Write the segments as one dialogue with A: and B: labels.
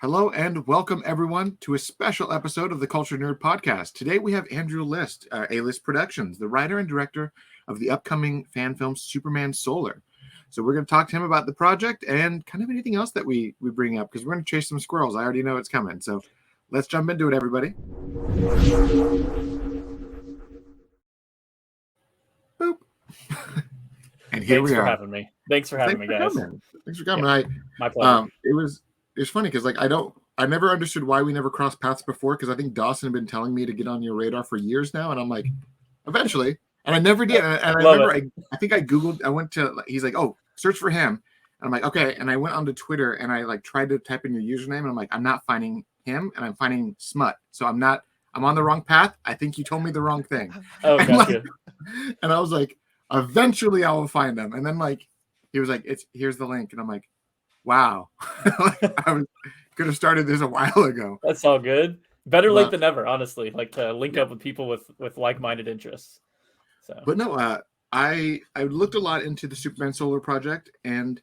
A: Hello and welcome everyone to a special episode of the Culture Nerd Podcast. Today we have Andrew List, AListProductions, the writer and director of the upcoming fan film Superman Solar. So we're going to talk to him about the project and kind of anything else that we bring up because we're going to chase some squirrels. I already know it's coming. So let's jump into it, everybody. Boop. And here we are.
B: Thanks for having me. Thanks for having me, guys.
A: Thanks for coming.
B: Yeah, my pleasure.
A: It's funny because I never understood why we never crossed paths before because I think Dawson had been telling me to get on your radar for years now, and I'm like, eventually, and I never did. And I remember I think I googled. I went to he's like, oh, search for him. And I'm like, okay, and I went onto Twitter and I like tried to type in your username, and I'm like, I'm not finding him, and I'm finding Smut, so I'm on the wrong path. I think you told me the wrong thing.
B: Oh, gotcha.
A: And I was like, eventually I will find them. And then like he was like, here's the link, and I'm like, wow. I could have started this a while ago.
B: That's all good. Better late than never, honestly. Like to link up with people with like-minded interests. So,
A: but no, I looked a lot into the Superman Solar project, and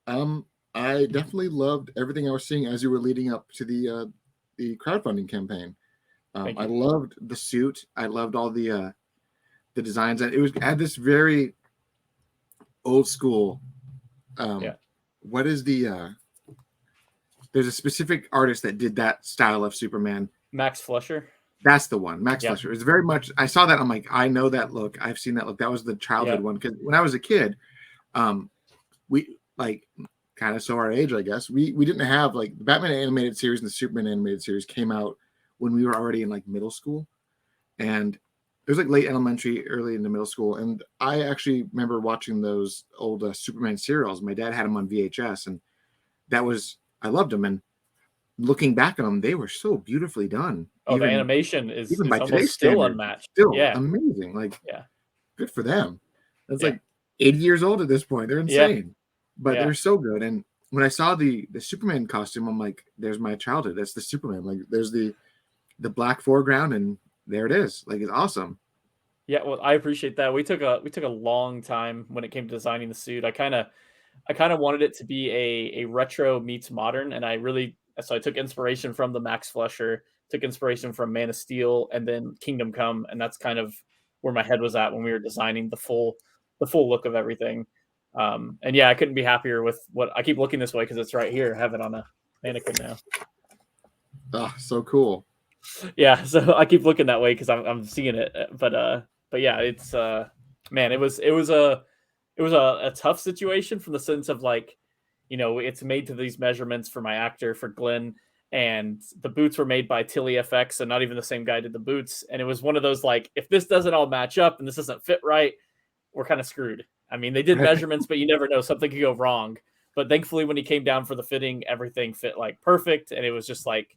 A: I definitely loved everything I was seeing as you were leading up to the crowdfunding campaign. I loved the suit. I loved all the designs, and it had this very old school. What is the? There's a specific artist that did that style of Superman.
B: Max Fleischer.
A: That's the one, Max Fleischer. It's very much. I saw that. I'm like, I know that look. I've seen that look. That was the childhood one because when I was a kid, we like kind of so our age, I guess. We didn't have like the Batman animated series and the Superman animated series came out when we were already in like middle school, and it was like late elementary, early into middle school. And I actually remember watching those old Superman serials. My dad had them on VHS, and I loved them. And looking back on them, they were so beautifully done.
B: Oh, the animation is
A: even by today's
B: still
A: standard,
B: unmatched.
A: Still amazing. Like, good for them. It's like 80 years old at this point. They're insane, but they're so good. And when I saw the Superman costume, I'm like, there's my childhood. That's the Superman. Like, there's the black foreground, and there it is. Like, it's awesome.
B: Yeah, well, I appreciate that. We took a long time when it came to designing the suit. I kind of wanted it to be a retro meets modern, and so I took inspiration from the Max Fleischer, took inspiration from Man of Steel, and then Kingdom Come, and that's kind of where my head was at when we were designing the full look of everything. And I couldn't be happier with what I keep looking this way because it's right here. I have it on a mannequin now.
A: Oh, so cool.
B: Yeah, so I keep looking that way because I'm seeing it, but yeah, it's man, it was a tough situation from the sense of like, it's made to these measurements for my actor, for Glenn, and the boots were made by Tilly FX, and not even the same guy did the boots. And it was one of those like, if this doesn't all match up and this doesn't fit right, we're kind of screwed. I mean, they did measurements, but you never know, something could go wrong. But thankfully, when he came down for the fitting, everything fit like perfect, and it was just like,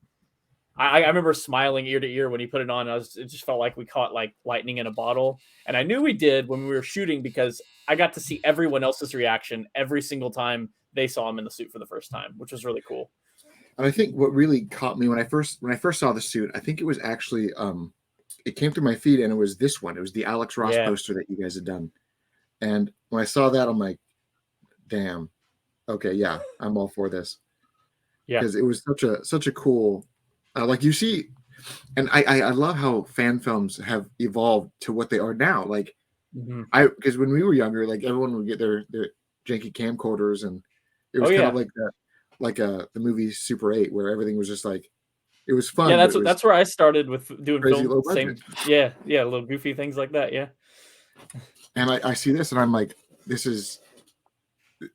B: I remember smiling ear to ear when he put it on. It just felt like we caught like lightning in a bottle. And I knew we did when we were shooting because I got to see everyone else's reaction every single time they saw him in the suit for the first time, which was really cool.
A: And I think what really caught me when I first saw the suit, I think it was actually it came through my feed, and it was this one. It was the Alex Ross poster that you guys had done. And when I saw that, I'm like, damn, okay, yeah, I'm all for this. Yeah, because it was such a cool. Like you see, and I love how fan films have evolved to what they are now. Like, because when we were younger, like everyone would get their janky camcorders, and it was kind of like that, like the movie Super 8, where everything was just like, it was fun.
B: Yeah, that's where I started with doing film. Little goofy things like that. Yeah.
A: And I see this, and I'm like, this is.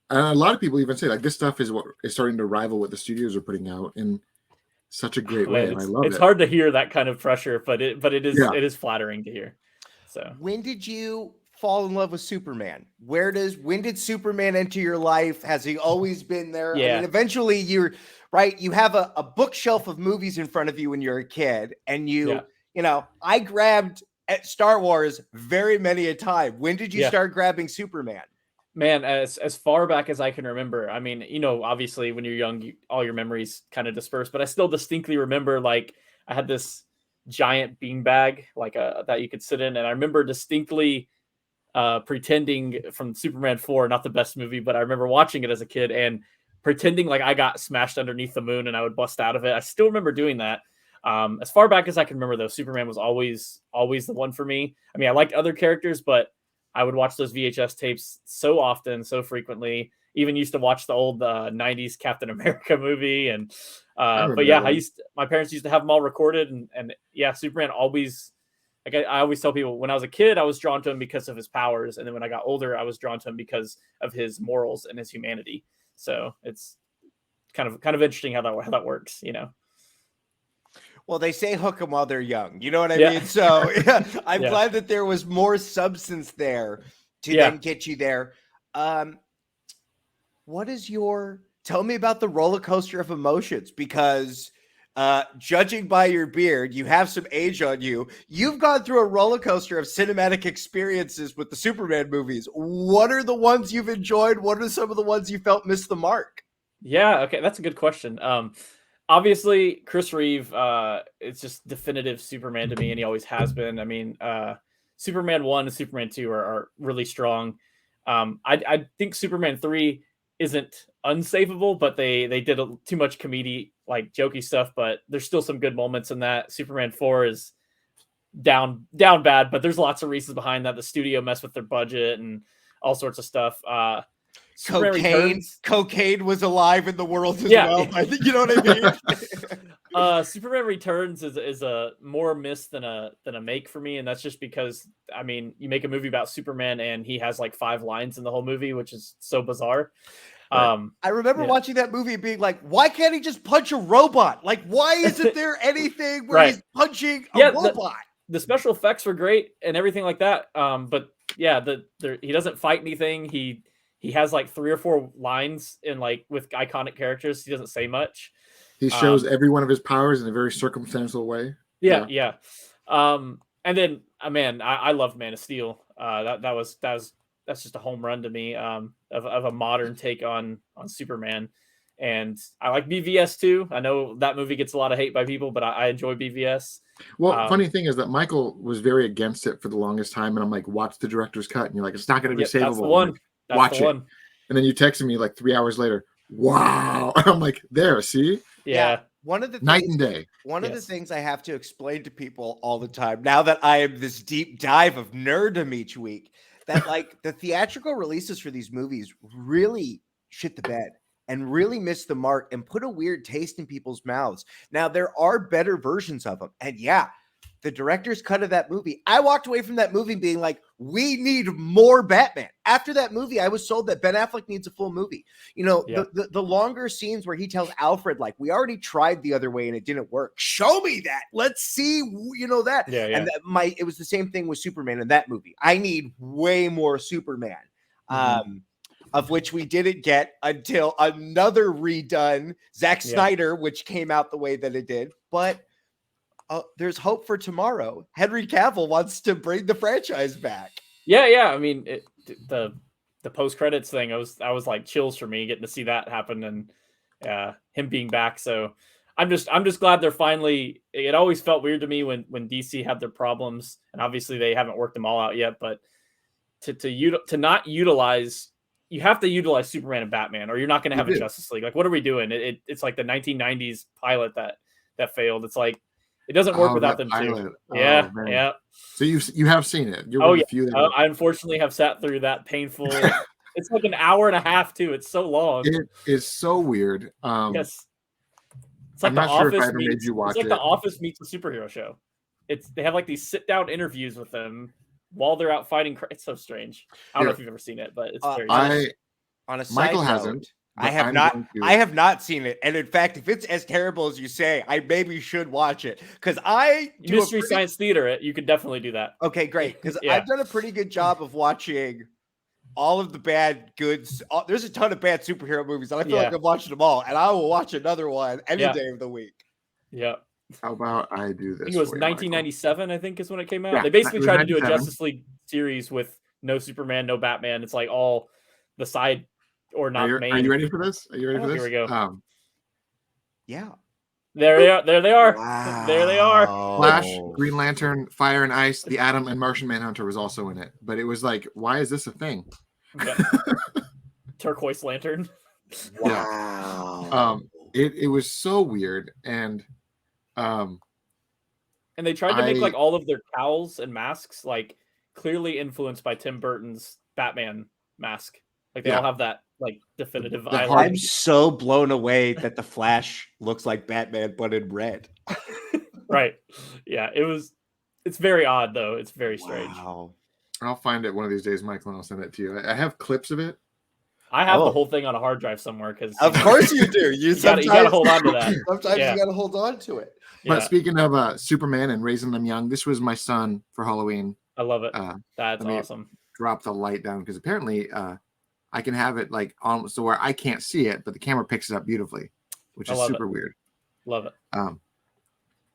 A: And a lot of people even say like this stuff is what is starting to rival what the studios are putting out, and such a great way, and I love it.
B: It's hard to hear that kind of pressure, but it is flattering to hear. So,
C: when did you fall in love with Superman? When did Superman enter your life? Has he always been there?
B: Yeah.
C: I mean, eventually you're right. You have a bookshelf of movies in front of you when you're a kid, and I grabbed at Star Wars very many a time. When did you start grabbing Superman?
B: Man, as far back as I can remember. I mean, obviously when you're young, all your memories kind of disperse, but I still distinctly remember like I had this giant beanbag like that you could sit in, and I remember distinctly pretending from Superman 4, not the best movie, but I remember watching it as a kid and pretending like I got smashed underneath the moon and I would bust out of it. I still remember doing that. As far back as I can remember, though, Superman was always the one for me. I mean, I liked other characters, but I would watch those VHS tapes so often, so frequently. Even used to watch the old 90s Captain America movie. And but yeah, my parents used to have them all recorded. And yeah, Superman always, like I always tell people, when I was a kid, I was drawn to him because of his powers. And then when I got older, I was drawn to him because of his morals and his humanity. So it's kind of interesting how that works, you know.
C: Well, they say hook them while they're young. You know what I mean? So yeah, I'm glad that there was more substance there to then get you there. Tell me about the roller coaster of emotions, because judging by your beard, you have some age on you. You've gone through a roller coaster of cinematic experiences with the Superman movies. What are the ones you've enjoyed? What are some of the ones you felt missed the mark?
B: Yeah, okay, that's a good question. Obviously, Chris Reeve, it's just definitive Superman to me, and he always has been. I mean, Superman 1 and Superman 2 are really strong. I think Superman 3 isn't unsavable, but they did too much comedy, like jokey stuff, but there's still some good moments in that. Superman 4 is down bad, but there's lots of reasons behind that. The studio messed with their budget and all sorts of stuff.
C: Cocaine was alive in the world as well. I think, you know what I mean?
B: Superman Returns is a more miss than a make for me, and that's just because, I mean, you make a movie about Superman and he has like 5 lines in the whole movie, which is so bizarre.
C: I remember watching that movie and being like, why can't he just punch a robot? Like, why isn't there anything where he's punching a robot?
B: The special effects were great and everything like that. But yeah, he doesn't fight anything. He has like 3 or 4 lines in like with iconic characters. He doesn't say much.
A: He shows every one of his powers in a very circumstantial way.
B: Yeah. And then, man, I loved Man of Steel. That's just a home run to me, of a modern take on Superman. And I like BVS too. I know that movie gets a lot of hate by people, but I enjoy BVS.
A: Well, funny thing is that Michael was very against it for the longest time, and I'm like, watch the director's cut, and you're like, it's not going to be savable.
B: That's the one.
A: Watch it. And then you texted me like 3 hours later. Wow. I'm like, there, see?
B: Yeah.
C: One of the
A: night and day.
C: One of the things I have to explain to people all the time, now that I am this deep dive of nerdom each week, that like the theatrical releases for these movies really shit the bed and really missed the mark and put a weird taste in people's mouths. Now, there are better versions of them. And yeah, the director's cut of that movie, I walked away from that movie being like, we need more Batman. After that movie, I was sold that Ben Affleck needs a full movie. You know, the longer scenes where he tells Alfred, like, we already tried the other way and it didn't work. Show me that. Let's see, you know, that.
B: Yeah.
C: And it was the same thing with Superman in that movie. I need way more Superman. Of which we didn't get until another redone Zack Snyder, which came out the way that it did. But there's hope for tomorrow. Henry Cavill wants to bring the franchise back.
B: Yeah. I mean, the post credits thing, I was like chills for me getting to see that happen and him being back. So I'm just glad they're finally. It always felt weird to me when DC had their problems, and obviously they haven't worked them all out yet. But to not utilize. You have to utilize Superman and Batman, or you're not going to have a Justice League. Like, what are we doing? It's like the 1990s pilot that failed. It's like it doesn't work without them too. Yeah.
A: So you have seen it.
B: I unfortunately have sat through that painful. It's like an hour and a half too. It's so long.
A: It is so weird.
B: Yes. It's like
A: I'm not sure if I ever made you watch it.
B: It's like The Office meets a superhero show. They have like these sit down interviews with them while they're out fighting. It's so strange. I don't know if you've ever seen it, but it's very
C: on a side
A: Michael
C: note,
A: hasn't.
C: I have not seen it. And in fact, if it's as terrible as you say, I maybe should watch it. Because
B: Mystery Science Theater, you could definitely do that.
C: Okay, great. Because I've done a pretty good job of watching all of the bad goods. There's a ton of bad superhero movies, and I feel like I'm watching them all. And I will watch another one any day of the week.
B: Yeah.
A: How about I do this?
B: I think it was 1997, I think, is when it came out. They basically tried to do a Justice League series with no Superman, no Batman. It's like all the side or not main.
A: Are you ready for this? Here
B: we go.
C: Yeah.
B: There they are.
C: Wow.
B: There they are.
A: Flash, Green Lantern, Fire and Ice, The Atom, and Martian Manhunter was also in it. But it was like, why is this a thing?
B: Turquoise Lantern.
C: Wow.
A: It was so weird, and
B: they tried to make like all of their cowls and masks like clearly influenced by Tim Burton's Batman mask. Like they all have that like definitive eyeliner.
C: I'm so blown away that the Flash looks like Batman but in red.
B: Right. Yeah, it's very odd though. It's very strange.
C: Wow.
A: I'll find it one of these days, Michael, and I'll send it to you. I have clips of it.
B: I have the whole thing on a hard drive somewhere because
C: of course you do. You
B: gotta hold on to that.
C: Sometimes you gotta hold on to it.
A: But speaking of Superman and raising them young, this was my son for Halloween.
B: I love it. That's awesome.
A: Drop the light down because apparently I can have it like almost so where I can't see it, but the camera picks it up beautifully, which is super weird. Love it.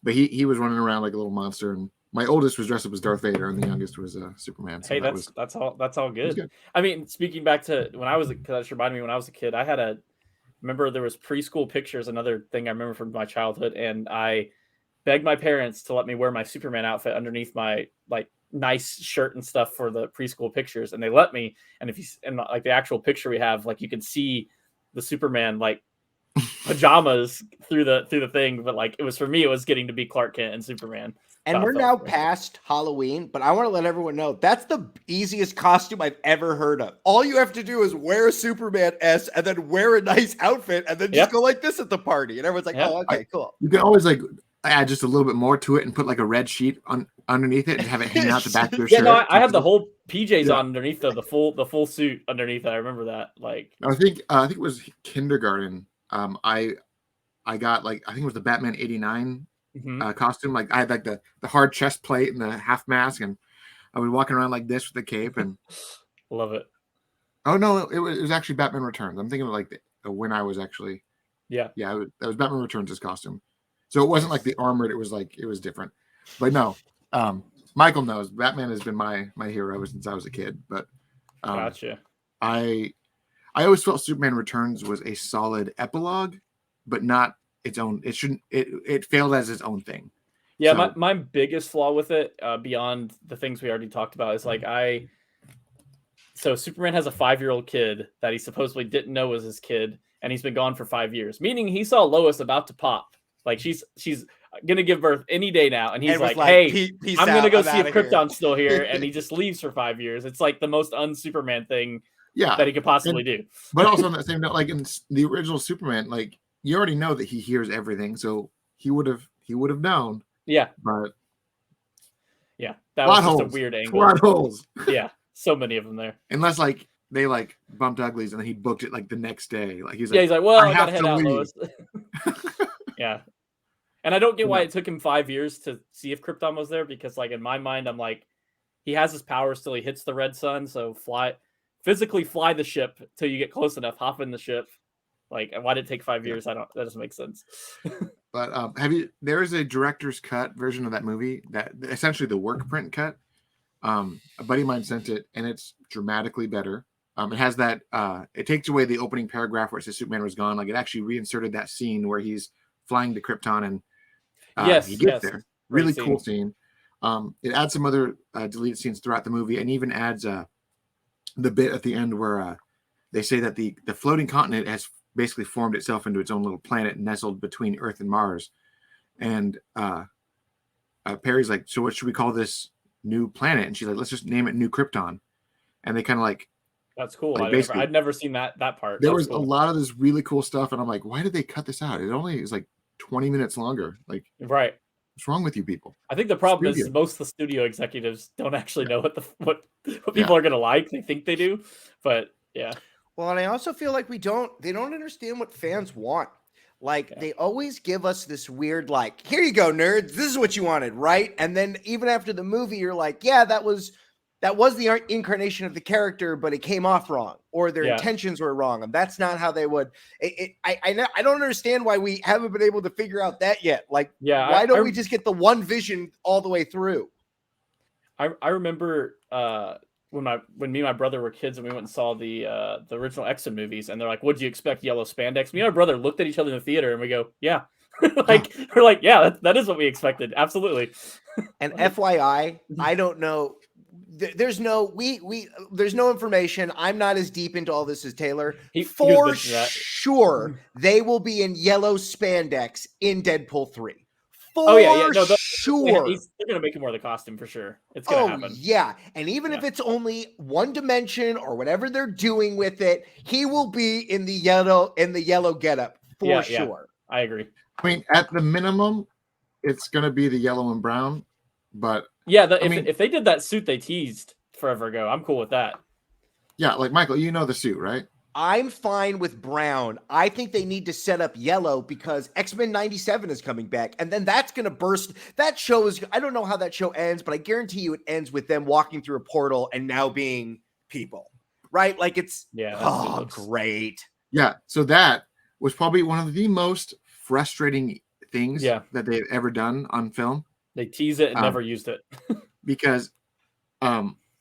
A: But he was running around like a little monster, and my oldest was dressed up as Darth Vader, and the youngest was Superman. So
B: hey, that's all good. I mean, speaking back to when I was, because that reminded me when I was a kid, I remember there was preschool pictures. Another thing I remember from my childhood, and I begged my parents to let me wear my Superman outfit underneath my like nice shirt and stuff for the preschool pictures, and they let me. And like the actual picture we have, like you can see the Superman like pajamas through the thing, but like it was for me, it was getting to be Clark Kent and Superman.
C: And we're now past Halloween, but I want to let everyone know that's the easiest costume I've ever heard of. All you have to do is wear a Superman S and then wear a nice outfit and then just go like this at the party. And everyone's like, oh, okay, cool.
A: You can always like add just a little bit more to it and put like a red sheet underneath it and have it hang out the back of your shirt.
B: No, I have the whole PJs on underneath the full suit underneath. I remember that. Like
A: I think it was kindergarten. I got like I think it was the Batman '89 costume. Like I had like the hard chest plate and the half mask, and I was walking around like this with the cape. And
B: love it.
A: Oh no, it was actually Batman Returns. I'm thinking of like when I was actually that was Batman Returns' his costume. So it wasn't like the armored. It was different. But no, Michael knows Batman has been my hero ever since I was a kid. But
B: gotcha.
A: I always felt Superman Returns was a solid epilogue, but not its own. It failed as its own thing.
B: Yeah, so, my biggest flaw with it, beyond the things we already talked about, is like so Superman has a 5-year-old kid that he supposedly didn't know was his kid, and he's been gone for 5 years. Meaning he saw Lois about to pop. Like she's gonna give birth any day now, and he's like, "Hey, I'm gonna go see if Krypton's still here," and he just leaves for 5 years. It's like the most un-Superman thing that he could possibly do.
A: But also on that same note, like in the original Superman, like you already know that he hears everything, so he would have known.
B: Yeah,
A: but
B: that was just a weird angle.
A: Plot holes.
B: Yeah, so many of them there.
A: Unless like they like bumped uglies and then he booked it like the next day. Like he's
B: like, well, I gotta head out, Lois. Yeah. And I don't get why it took him 5 years to see if Krypton was there, because like in my mind, I'm like, he has his powers till he hits the red sun. So physically fly the ship till you get close enough, hop in the ship. Like, why did it take 5 years? That doesn't make sense.
A: But there is a director's cut version of that movie, that essentially the work print cut. A buddy of mine sent it, and it's dramatically better. It has that, it takes away the opening paragraph where it says Superman was gone. Like it actually reinserted that scene where he's flying to Krypton and he gets there. Really cool scene. It adds some other deleted scenes throughout the movie, and even adds the bit at the end where they say that the floating continent has basically formed itself into its own little planet nestled between Earth and Mars. And Perry's like, so what should we call this new planet? And she's like, let's just name it New Krypton. And they kind of like,
B: that's cool.
A: Like
B: I'd never seen that part.
A: There was a lot of this really cool stuff, and I'm like, why did they cut this out? It only is like 20 minutes longer. Like,
B: right.
A: What's wrong with you people?
B: I think the problem is most of the studio executives don't actually know what people are gonna like. They think they do, but yeah.
C: Well, and I also feel like they don't understand what fans want. Like they always give us this weird, like, here you go, nerds. This is what you wanted, right? And then even after the movie, you're like, yeah, that was the incarnation of the character, but it came off wrong, or their intentions were wrong, and that's not how they would. I don't understand why we haven't been able to figure out that yet. Like, why don't we just get the one vision all the way through?
B: I remember when me and my brother were kids and we went and saw the original X-Men movies, and they're like, "What'd you expect? Yellow spandex?" Me and my brother looked at each other in the theater, and we go, "Yeah." We're like, yeah, that is what we expected. Absolutely.
C: And FYI, I don't know there's no there's no information. I'm not as deep into all this as Taylor.
B: For
C: sure, they will be in yellow spandex in Deadpool 3.
B: Oh yeah. No,
C: sure.
B: They're gonna make him wear the costume for sure. It's gonna happen.
C: Yeah, and even if it's only one dimension or whatever they're doing with it, he will be in the yellow getup for sure.
B: Yeah, I agree.
A: I mean, at the minimum, it's gonna be the yellow and brown, but
B: yeah, if they did that suit they teased forever ago, I'm cool with that.
C: Yeah,
A: like Michael, you know the suit, right?
C: I'm fine with brown. I think they need to set up yellow because X-Men 97 is coming back. And then that's going to burst. That show is, I don't know how that show ends, but I guarantee you it ends with them walking through a portal and now being people, right? Like it's, great.
A: Yeah. So that was probably one of the most frustrating things that they've ever done on film.
B: They tease it and never used it.
A: Because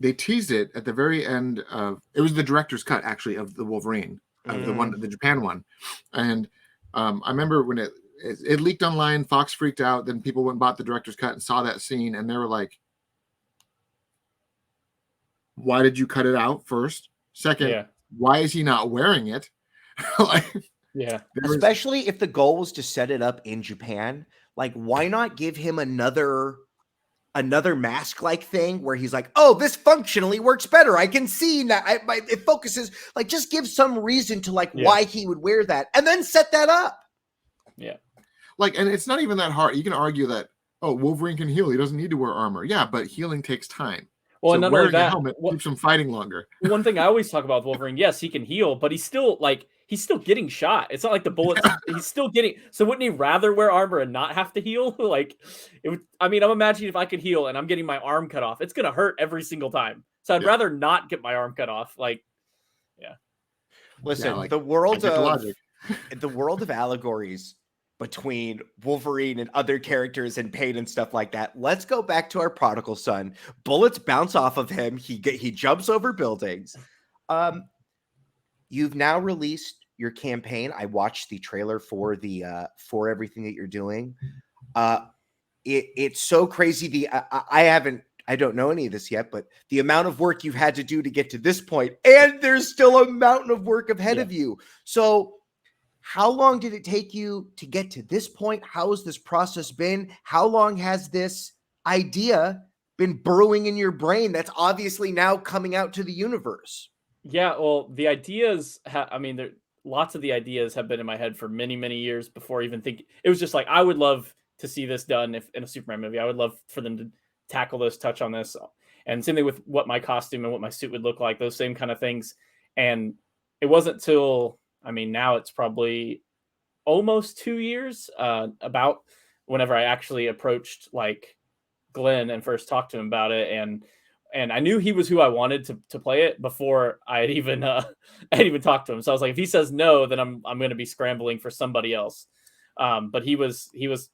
A: they teased it at the very end of it was the director's cut actually of the Wolverine, of the Japan one. And I remember when it leaked online, Fox freaked out, then people went and bought the director's cut and saw that scene and they were like, why did you cut it out first? Second, why is he not wearing it?
C: Especially if the goal was to set it up in Japan, like why not give him another mask like thing where he's like, oh, this functionally works better. I can see now. It focuses, like, just give some reason to why he would wear that and then set that up.
B: Yeah.
A: And it's not even that hard. You can argue that, oh, Wolverine can heal. He doesn't need to wear armor. Yeah, but healing takes time.
B: Well, so
A: wearing a helmet keeps him fighting longer.
B: One thing I always talk about with Wolverine, yes, he can heal, but he's still getting shot. It's not like the bullets. He's still getting. So wouldn't he rather wear armor and not have to heal? I'm imagining if I could heal and I'm getting my arm cut off, it's gonna hurt every single time. So I'd rather not get my arm cut off.
C: Listen, the world of allegories between Wolverine and other characters and pain and stuff like that. Let's go back to our prodigal son. Bullets bounce off of him. He jumps over buildings. You've now released your campaign. I watched the trailer for for everything that you're doing. It's so crazy. I don't know any of this yet, but the amount of work you've had to do to get to this point, and there's still a mountain of work ahead of you. So how long did it take you to get to this point? How has this process been? How long has this idea been brewing in your brain that's obviously now coming out to the universe?
B: Yeah, well, the ideas, lots of the ideas have been in my head for many, many years before even thinking. It was just like, I would love to see this done in a Superman movie. I would love for them to tackle this, touch on this. And same thing with what my costume and what my suit would look like, those same kind of things. And it wasn't till, now it's probably almost 2 years, about whenever I actually approached Glenn and first talked to him about it. And I knew he was who I wanted to play it before I had even talked to him. So I was like, if he says no, then I'm going to be scrambling for somebody else. But he was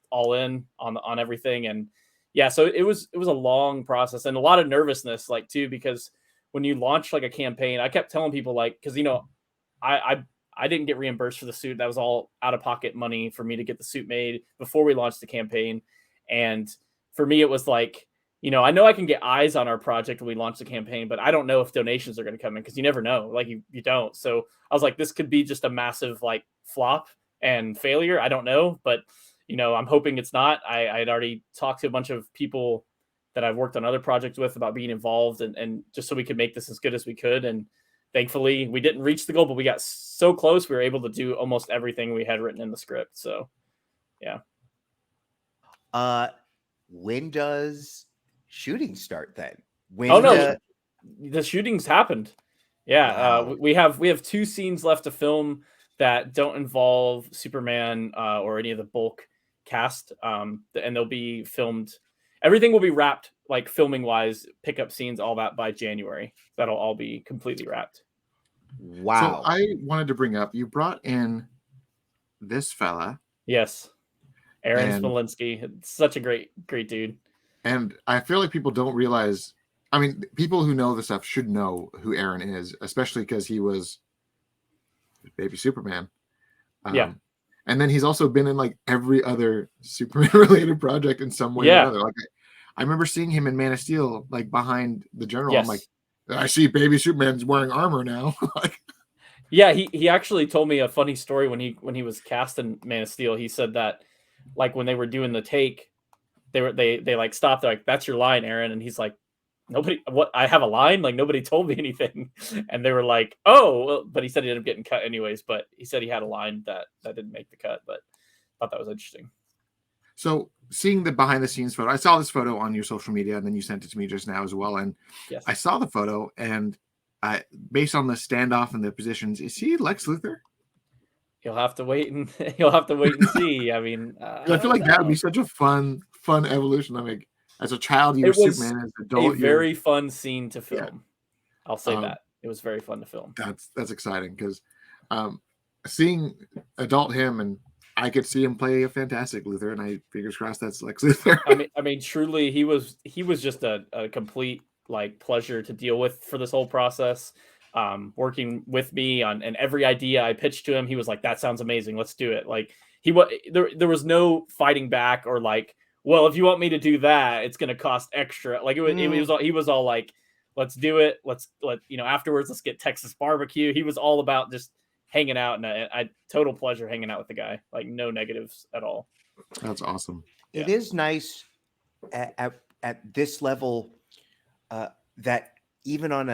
B: all in on everything. And yeah, so it was a long process and a lot of nervousness, too, because when you launch a campaign, I kept telling people because, I didn't get reimbursed for the suit. That was all out of pocket money for me to get the suit made before we launched the campaign. And for me, it was I know I can get eyes on our project when we launch the campaign, but I don't know if donations are going to come in because you never know. You don't. So I was like, this could be just a massive flop and failure. I don't know, but I'm hoping it's not. I had already talked to a bunch of people that I've worked on other projects with about being involved and just so we could make this as good as we could. And thankfully we didn't reach the goal, but we got so close. We were able to do almost everything we had written in the script. So yeah.
C: When does shooting start then?
B: The shootings happened. Yeah. Wow. We have 2 scenes left to film that don't involve Superman or any of the bulk cast. And they'll be filmed. Everything will be wrapped filming wise, pickup scenes, all that by January. That'll all be completely wrapped.
C: Wow.
A: So I wanted to bring up, you brought in this fella.
B: Yes. Aaron Smolinski. Such a great dude.
A: And I feel like people don't realize, people who know the stuff should know who Aaron is, especially because he was Baby Superman.
B: Yeah.
A: And then he's also been in every other Superman related project in some way or another. I remember seeing him in Man of Steel, like behind the general.
B: Yes.
A: I'm like, I see baby Superman's wearing armor now. Like,
B: yeah, he actually told me a funny story when he was cast in Man of Steel. He said that like when they were doing the take, they like stopped. They're like, "That's your line, Aaron," and he's like, "Nobody, what? I have a line? Like nobody told me anything." And they were like, "Oh," well, but he said he ended up getting cut anyways. But he said he had a line that didn't make the cut. But I thought that was interesting.
A: So seeing the behind the scenes photo, I saw this photo on your social media, and then you sent it to me just now as well. And
B: yes.
A: I saw the photo, and based on the standoff and the positions, is he Lex Luthor?
B: You'll have to wait and see. I mean,
A: I feel like that would be such a fun evolution. I mean, as a child, you were Superman. As an adult,
B: a very fun scene to film. Yeah. I'll say that it was very fun to film.
A: That's exciting because seeing adult him, and I could see him play a fantastic Luthor, and I fingers crossed that's Lex Luthor.
B: I mean, truly, he was just a complete like pleasure to deal with for this whole process. Working with me on and every idea I pitched to him, he was like, "That sounds amazing. Let's do it." Like there was no fighting back or like, "Well, if you want me to do that, it's going to cost extra." Like he was all like, "Let's do it. Afterwards, let's get Texas barbecue." He was all about just hanging out, and I total pleasure hanging out with the guy. Like no negatives at all.
A: That's awesome.
C: It is nice at this level that even on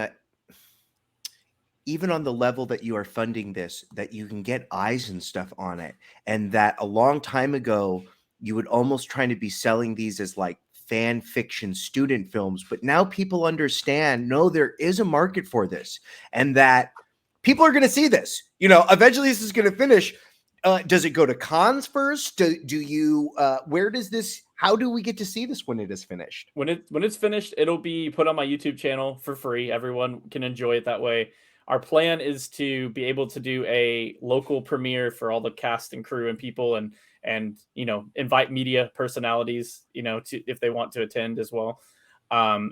C: the level that you are funding this, that you can get eyes and stuff on it. And that a long time ago, you would almost try to be selling these as like fan fiction student films. But now people understand, no, there is a market for this and that people are going to see this. Eventually this is going to finish. Does it go to cons first? Do you, how do we get to see this when it is finished?
B: When it's finished, it'll be put on my YouTube channel for free. Everyone can enjoy it that way. Our plan is to be able to do a local premiere for all the cast and crew and people and invite media personalities, if they want to attend as well. But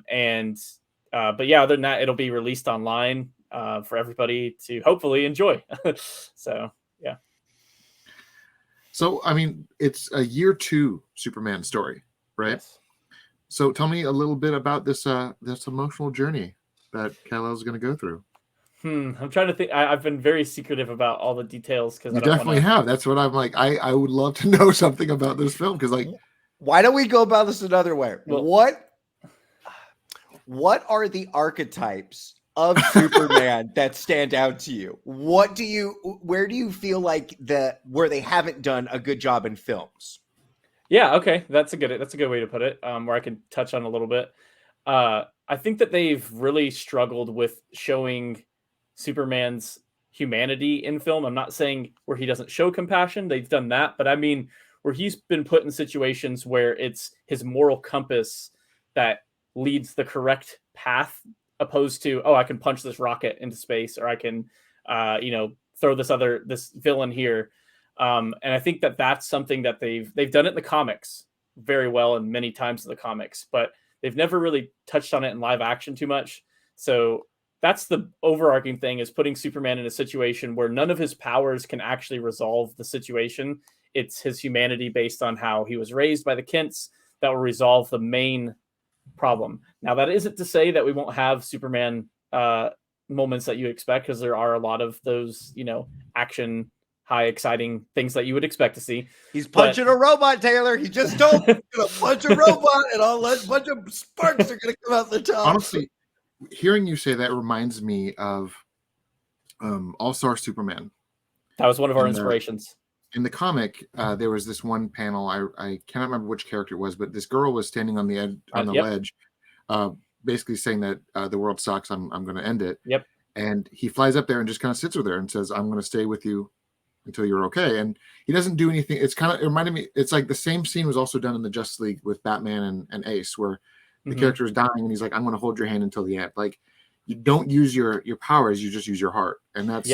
B: yeah, other than that, it'll be released online for everybody to hopefully enjoy. So, yeah.
A: So, I mean, it's a year 2 Superman story, right?
B: Yes.
A: So tell me a little bit about this emotional journey that Kal-El's going to go through.
B: I'm trying to think. I've been very secretive about all the details because
A: you definitely have. That's what I'm like. I would love to know something about this film because, like,
C: why don't we go about this another way? Well, what are the archetypes of Superman that stand out to you? Where do you feel like where they haven't done a good job in films?
B: Yeah. Okay. That's a good way to put it. Where I can touch on a little bit. I think that they've really struggled with showing Superman's humanity in film. I'm not saying where he doesn't show compassion. They've done that, but I mean where he's been put in situations where it's his moral compass that leads the correct path, opposed to, oh, I can punch this rocket into space, or I can, throw this villain here. And I think that that's something that they've done it in the comics very well and many times in the comics, but they've never really touched on it in live action too much. So that's the overarching thing, is putting Superman in a situation where none of his powers can actually resolve the situation. It's his humanity based on how he was raised by the Kents that will resolve the main problem. Now, that isn't to say that we won't have Superman moments that you expect, because there are a lot of those, action, high, exciting things that you would expect to see.
C: He's punching a robot, Taylor. He just told me he's going to punch a robot and a bunch of sparks are going to come out the top.
A: Honestly, hearing you say that reminds me of All-Star Superman.
B: That was one of our inspirations.
A: In the comic, there was this one panel. I cannot remember which character it was, but this girl was standing on the edge, on the ledge, basically saying that the world sucks. I'm going to end it.
B: Yep.
A: And he flies up there and just kind of sits with her and says, "I'm going to stay with you until you're okay." And he doesn't do anything. It reminded me. It's like the same scene was also done in the Justice League with Batman and Ace, where the character is dying and he's like, "I'm going to hold your hand until the end." Like, you don't use your powers, you just use your heart. And that's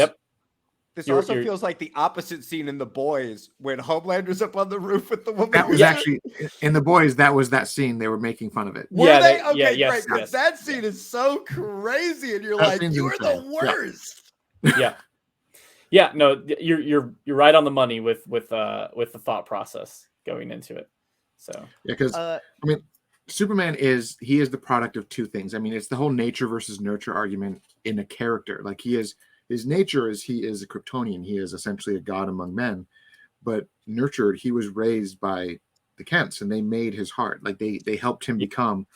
C: This also feels like the opposite scene in The Boys when Homelander's up on the roof with the woman.
A: That was actually in The Boys. That was that scene. They were making fun of it.
C: Were they? Okay, great. Because that scene is so crazy, and you're like, you are the worst.
B: Yeah. No, you're right on the money with the thought process going into it. So
A: because I mean, Superman is the product of two things. I mean, it's the whole nature versus nurture argument in a character. Like his nature is he is a Kryptonian. He is essentially a god among men, but nurtured, he was raised by the Kents and they made his heart. Like they helped him become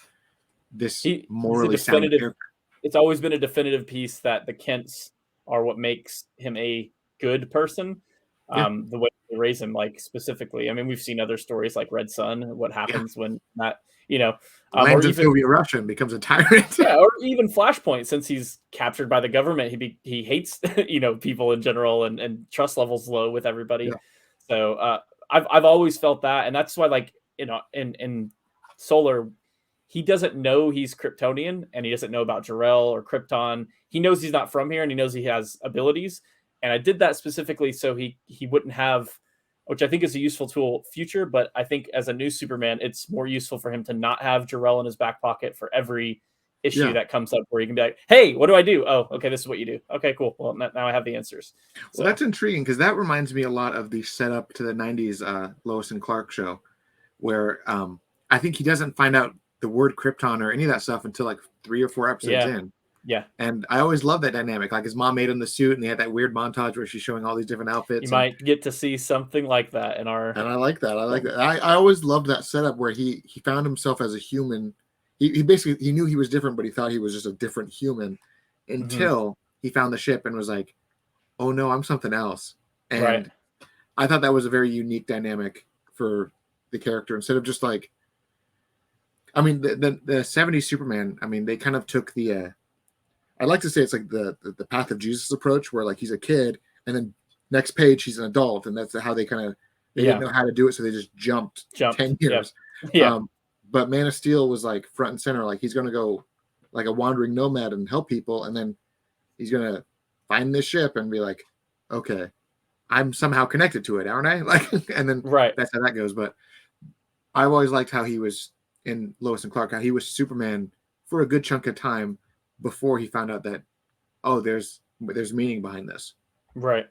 A: this morally sound character.
B: It's always been a definitive piece that the Kents are what makes him a good person. The way they raise him, like specifically. I mean, we've seen other stories like Red Sun, what happens when that,
A: lands in Soviet Russia and becomes a tyrant.
B: Or even Flashpoint, since he's captured by the government, he hates people in general, and trust levels low with everybody. So I've always felt that, and that's why, like, in Solar, he doesn't know he's Kryptonian, and he doesn't know about Jor-El or Krypton. He knows he's not from here, and he knows he has abilities. And I did that specifically so he wouldn't have, which I think is a useful tool future, but I think as a new Superman, it's more useful for him to not have Jor-El in his back pocket for every issue that comes up where you can be like, hey, what do I do? Oh, okay, this is what you do. Okay, cool. Well, now I have the answers. So
A: that's intriguing because that reminds me a lot of the setup to the 90s Lois and Clark show, where I think he doesn't find out the word Krypton or any of that stuff until like 3 or 4 episodes in.
B: Yeah.
A: And I always love that dynamic. Like his mom made him the suit and they had that weird montage where she's showing all these different outfits.
B: You might get to see something like that in our...
A: And I like that. I always loved that setup where he found himself as a human. He basically, he knew he was different, but he thought he was just a different human until he found the ship and was like, oh no, I'm something else. And I thought that was a very unique dynamic for the character instead of just like, I mean, the 70s Superman, I mean, they kind of took the, I'd like to say it's like the path of Jesus approach where like he's a kid and then next page he's an adult, and that's how they kind of they didn't know how to do it, so they just jumped 10 years. But Man of Steel was like front and center, like he's gonna go like a wandering nomad and help people, and then he's gonna find this ship and be like, okay, I'm somehow connected to it, aren't I? Like, and then that's how that goes. But I've always liked how he was in Lois and Clark, how he was Superman for a good chunk of time before he found out that, oh, there's meaning behind this.
B: Right.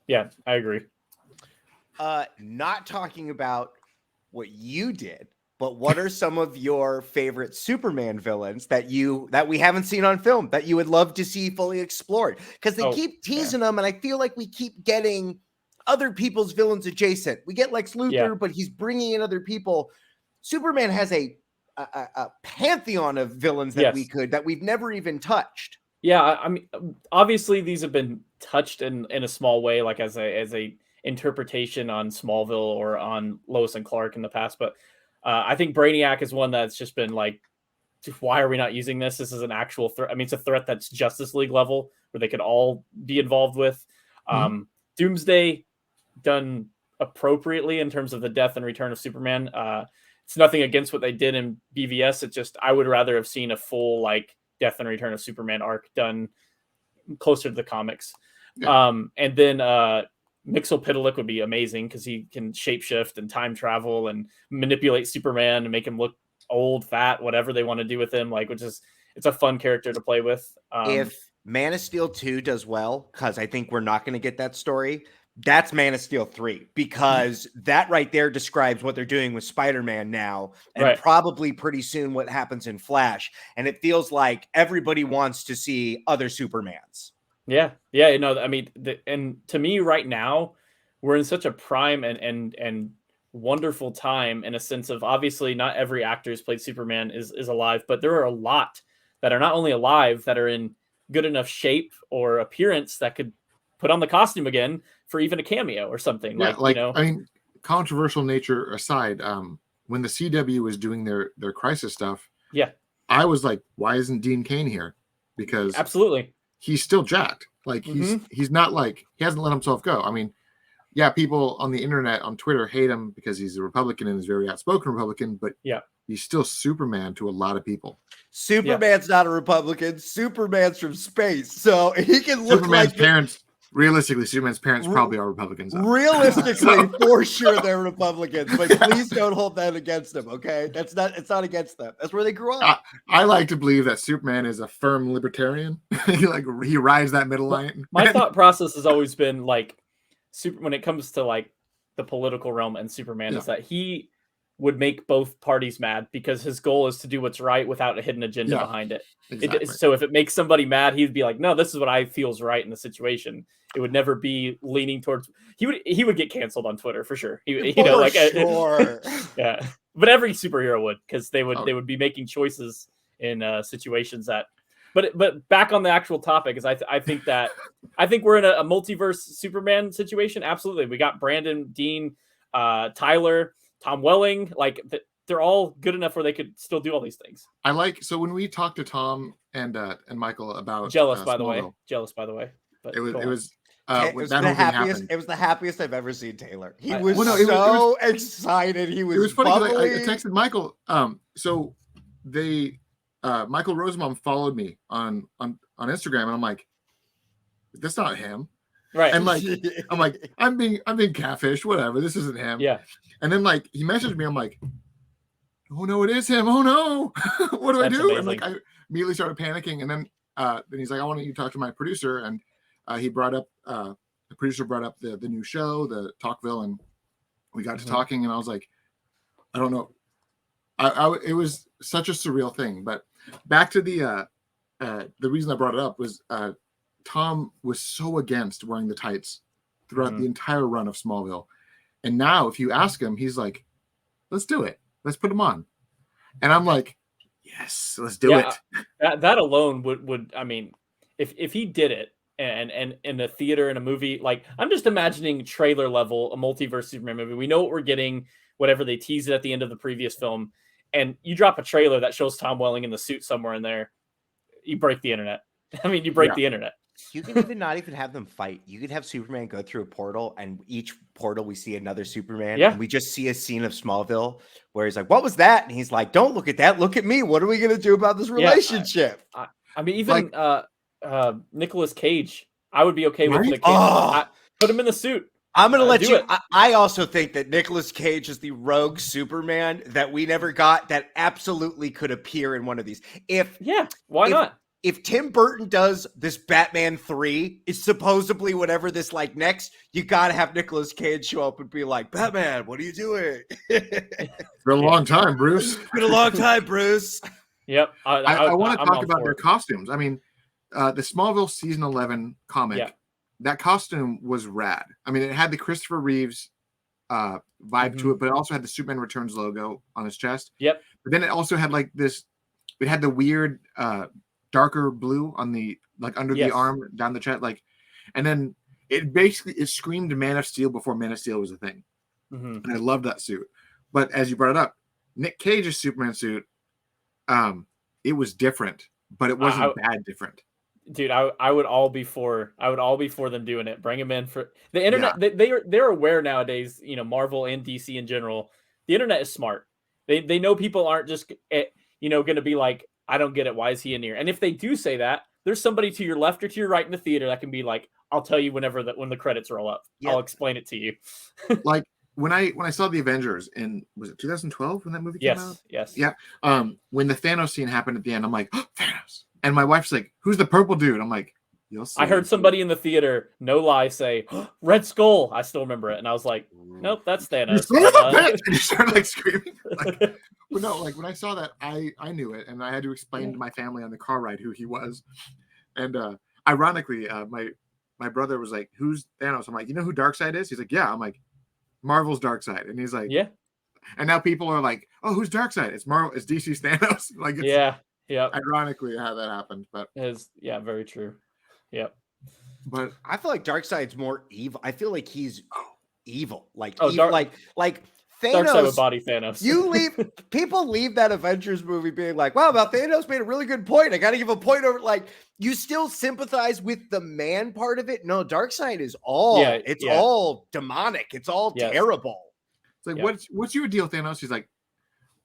B: Yeah, I agree.
C: Not talking about what you did, but what are some of your favorite Superman villains that we haven't seen on film that you would love to see fully explored? Because they keep teasing them, and I feel like we keep getting other people's villains adjacent. We get Lex Luthor, but he's bringing in other people. Superman has a pantheon of villains that we've never even touched.
B: Yeah, I mean, obviously these have been touched in a small way, like as a interpretation on Smallville or on Lois and Clark in the past. But I think Brainiac is one that's just been like, why are we not using this? This is an actual threat. I mean, it's a threat that's Justice League level where they could all be involved with. Doomsday done appropriately in terms of the death and return of Superman. It's nothing against what they did in BVS. It's just, I would rather have seen a full like death and return of Superman arc done closer to the comics. And then Mxyzptlk would be amazing because he can shapeshift and time travel and manipulate Superman and make him look old, fat, whatever they want to do with him. Like, it's a fun character to play with.
C: If Man of Steel 2 does well, because I think we're not going to get that story, that's Man of Steel 3, because that right there describes what they're doing with Spider-Man now, and probably pretty soon what happens in Flash. And it feels like everybody wants to see other Supermans.
B: Yeah. I mean, and to me right now, we're in such a prime and wonderful time in a sense of, obviously not every actor who's played Superman is alive, but there are a lot that are not only alive, that are in good enough shape or appearance that could put on the costume again for even a cameo or something.
A: I mean, controversial nature aside, when the CW was doing their crisis stuff, I was like, why isn't Dean Cain here? Because
B: absolutely,
A: he's still jacked. Like he's not like, he hasn't let himself go. I mean, people on the internet, on Twitter, hate him because he's a Republican and is very outspoken Republican, but he's still Superman to a lot of people.
C: Superman's not a Republican. Superman's from space, so he can look
A: Superman's parents. Realistically, Superman's parents probably are Republicans.
C: Realistically, for sure they're Republicans, but please don't hold that against them, okay? It's not against them. That's where they grew up.
A: I like to believe that Superman is a firm libertarian. he rides that middle line.
B: My thought process has always been like, when it comes to like the political realm and Superman, is that he would make both parties mad because his goal is to do what's right without a hidden agenda behind it.
A: Exactly.
B: So if it makes somebody mad, he'd be like, no, this is what I feel is right in the situation. It would never be leaning towards, he would get canceled on Twitter for sure.
C: Sure.
B: Yeah. But every superhero would, because they would be making choices in situations that, but back on the actual topic is I think we're in a multiverse Superman situation. Absolutely. We got Brandon, Dean, Tyler, Tom Welling, like they're all good enough where they could still do all these things.
A: So when we talked to Tom and Michael about
B: jealous by the way, but
A: it was
C: it was the happiest. It was the happiest I've ever seen Taylor. He was excited. He was.
A: It was funny because I texted Michael. So they Michael Rosenbaum followed me on Instagram, and I'm like, that's not him.
B: Right.
A: And like, I'm like, I'm being catfished, whatever. This isn't him.
B: Yeah.
A: And then like he messaged me, I'm like, oh no, it is him. Oh no. What do I do? Amazing. And like I immediately started panicking. And then he's like, I want you to talk to my producer. And he brought up the producer brought up the new show, the Talkville, and we got to talking, and I was like, I don't know. It was such a surreal thing. But back to the reason I brought it up was Tom was so against wearing the tights throughout the entire run of Smallville. And now if you ask him, he's like, let's do it. Let's put them on. And I'm like, yes, let's do it.
B: That alone would I mean, if he did it and in a theater, in a movie, like I'm just imagining trailer level, a multiverse Superman movie. We know what we're getting, whatever they teased at the end of the previous film. And you drop a trailer that shows Tom Welling in the suit somewhere in there, you break the internet. I mean, you break the internet.
C: You can even not even have them fight. You could have Superman go through a portal, and each portal we see another Superman.
B: Yeah.
C: And we just see a scene of Smallville where he's like, what was that? And he's like, don't look at that. Look at me. What are we going to do about this relationship?
B: I mean, even Nicolas Cage, I would be okay with the put him in the suit.
C: I'm going to let you. I also think that Nicolas Cage is the rogue Superman that we never got that absolutely could appear in one of these.
B: Why not?
C: If Tim Burton does this Batman 3, it's supposedly whatever this like next, you got to have Nicolas Cage show up and be like, Batman, what are you doing?
A: It's been a long time, Bruce.
C: It's been a long time, Bruce.
B: Yep.
A: I want to talk about their costumes. I mean, the Smallville season 11 comic, that costume was rad. I mean, it had the Christopher Reeves vibe to it, but it also had the Superman Returns logo on his chest.
B: Yep.
A: But then it also had like this, it had the weird darker blue on the like under the arm down the chest, like, and then it screamed Man of Steel before Man of Steel was a thing. And I loved that suit. But as you brought it up, Nick Cage's Superman suit, it was different, but it wasn't bad different.
B: Dude, I would all be for them doing it. Bring him in for the internet. They're aware nowadays, you know, Marvel and DC in general. The internet is smart. They know people aren't just going to be like, I don't get it. Why is he in here? And if they do say that, there's somebody to your left or to your right in the theater that can be like, I'll tell you when the credits roll up. I'll explain it to you.
A: Like when I saw the Avengers in, was it 2012 when that movie came out?
B: Yes.
A: Yeah. When the Thanos scene happened at the end, I'm like, oh, Thanos. And my wife's like, who's the purple dude? I'm like, you'll see.
B: I heard somebody in the theater, no lie, say, Red Skull. I still remember it. And I was like, nope, that's Thanos.
A: And you started like screaming. Like, well, no, like when I saw that, I knew it. And I had to explain to my family on the car ride who he was. And ironically, my brother was like, who's Thanos? I'm like, you know who Darkseid is? He's like, yeah. I'm like, Marvel's Darkseid. And he's like, yeah. And now people are like, oh, who's Darkseid? It's Marvel. It's DC's Thanos. Like, it's, yeah. Ironically, how that happened, but
B: very true. Yep.
A: But
C: I feel like Darkseid's more evil. I feel like he's evil. Like like Thanos.
B: Darkseid would body Thanos.
C: People leave that Avengers movie being like, wow, about Thanos made a really good point. I got to give a point over. Like, you still sympathize with the man part of it. No, Darkseid is all. It's all demonic. It's all terrible.
A: It's like, what's your deal, Thanos? He's like,